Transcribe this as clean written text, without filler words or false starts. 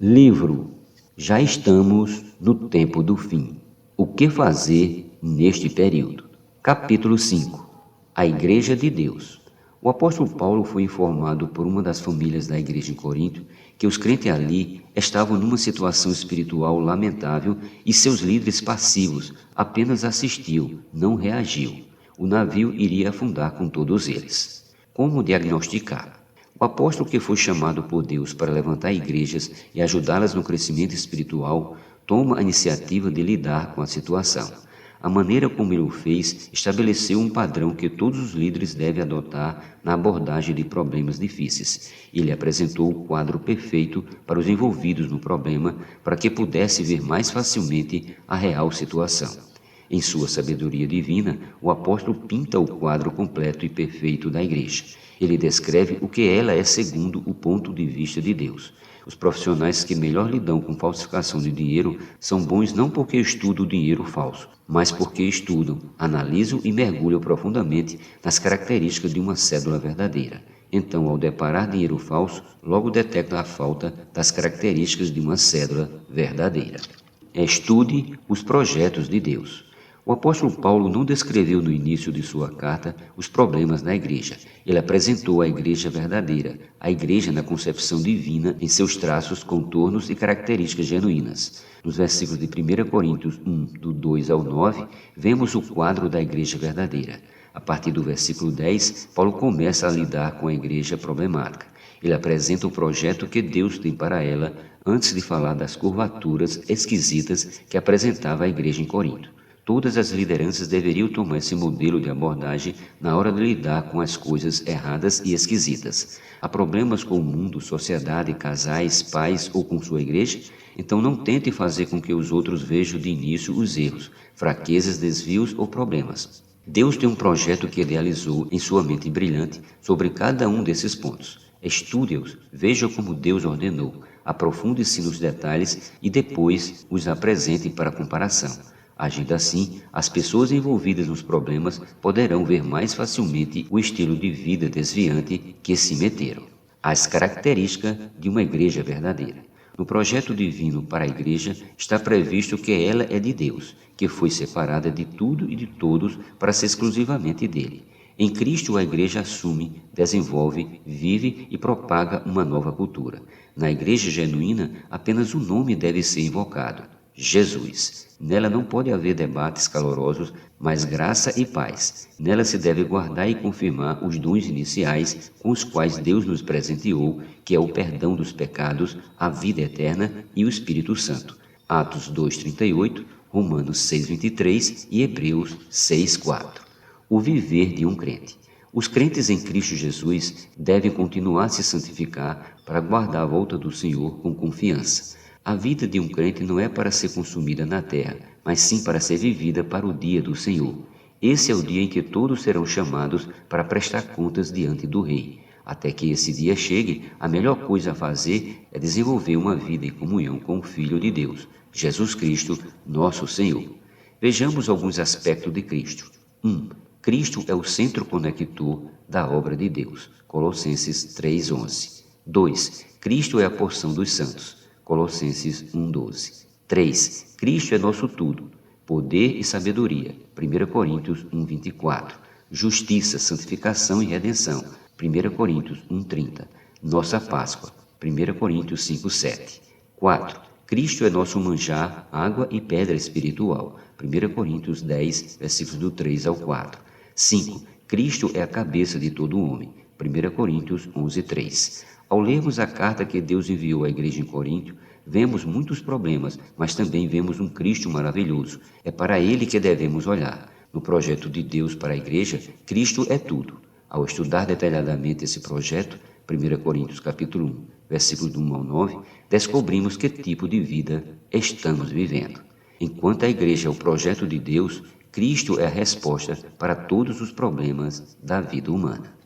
Livro Já estamos no tempo do fim. O que fazer neste período? Capítulo 5. A Igreja de Deus. O apóstolo Paulo foi informado por uma das famílias da igreja em Corinto que os crentes ali estavam numa situação espiritual lamentável e seus líderes passivos apenas assistiam, não reagiam. O navio iria afundar com todos eles. Como diagnosticar? O apóstolo que foi chamado por Deus para levantar igrejas e ajudá-las no crescimento espiritual, toma a iniciativa de lidar com a situação. A maneira como ele o fez estabeleceu um padrão que todos os líderes devem adotar na abordagem de problemas difíceis. Ele apresentou o quadro perfeito para os envolvidos no problema, para que pudesse ver mais facilmente a real situação. Em sua sabedoria divina, o apóstolo pinta o quadro completo e perfeito da igreja. Ele descreve o que ela é segundo o ponto de vista de Deus. Os profissionais que melhor lidam com falsificação de dinheiro são bons não porque estudam o dinheiro falso, mas porque estudam, analisam e mergulham profundamente nas características de uma cédula verdadeira. Então, ao deparar dinheiro falso, logo detectam a falta das características de uma cédula verdadeira. Estude os projetos de Deus. O apóstolo Paulo não descreveu no início de sua carta os problemas da igreja. Ele apresentou a igreja verdadeira, a igreja na concepção divina em seus traços, contornos e características genuínas. Nos versículos de 1 Coríntios 1, do 2 ao 9, vemos o quadro da igreja verdadeira. A partir do versículo 10, Paulo começa a lidar com a igreja problemática. Ele apresenta o projeto que Deus tem para ela antes de falar das curvaturas esquisitas que apresentava a igreja em Corinto. Todas as lideranças deveriam tomar esse modelo de abordagem na hora de lidar com as coisas erradas e esquisitas. Há problemas com o mundo, sociedade, casais, pais ou com sua igreja? Então não tente fazer com que os outros vejam de início os erros, fraquezas, desvios ou problemas. Deus tem um projeto que idealizou em sua mente brilhante sobre cada um desses pontos. Estude-os, veja como Deus ordenou, aprofunde-se nos detalhes e depois os apresente para comparação. Agindo assim, as pessoas envolvidas nos problemas poderão ver mais facilmente o estilo de vida desviante que se meteram. As características de uma igreja verdadeira. No projeto divino para a igreja está previsto que ela é de Deus, que foi separada de tudo e de todos para ser exclusivamente dele. Em Cristo, a igreja assume, desenvolve, vive e propaga uma nova cultura. Na igreja genuína, apenas um nome deve ser invocado: Jesus. Nela não pode haver debates calorosos, mas graça e paz. Nela se deve guardar e confirmar os dons iniciais com os quais Deus nos presenteou, que é o perdão dos pecados, a vida eterna e o Espírito Santo. Atos 2:38, Romanos 6:23 e Hebreus 6:4. O viver de um crente. Os crentes em Cristo Jesus devem continuar a se santificar para guardar a volta do Senhor com confiança. A vida de um crente não é para ser consumida na terra, mas sim para ser vivida para o dia do Senhor. Esse é o dia em que todos serão chamados para prestar contas diante do Rei. Até que esse dia chegue, a melhor coisa a fazer é desenvolver uma vida em comunhão com o Filho de Deus, Jesus Cristo, nosso Senhor. Vejamos alguns aspectos de Cristo. 1. Cristo é o centro conector da obra de Deus. Colossenses 3:11. 2. Cristo é a porção dos santos. Colossenses 1:12. 3. Cristo é nosso tudo, poder e sabedoria. 1 Coríntios 1:24. Justiça, santificação e redenção. 1 Coríntios 1:30. Nossa Páscoa. 1 Coríntios 5:7. 4. Cristo é nosso manjar, água e pedra espiritual. 1 Coríntios 10, versículos do 3 ao 4. 5. Cristo é a cabeça de todo homem. 1 Coríntios 11:3. Ao lermos a carta que Deus enviou à igreja em Corinto, vemos muitos problemas, mas também vemos um Cristo maravilhoso. É para ele que devemos olhar. No projeto de Deus para a igreja, Cristo é tudo. Ao estudar detalhadamente esse projeto, 1 Coríntios capítulo 1, versículos do 1 ao 9, descobrimos que tipo de vida estamos vivendo. Enquanto a igreja é o projeto de Deus, Cristo é a resposta para todos os problemas da vida humana.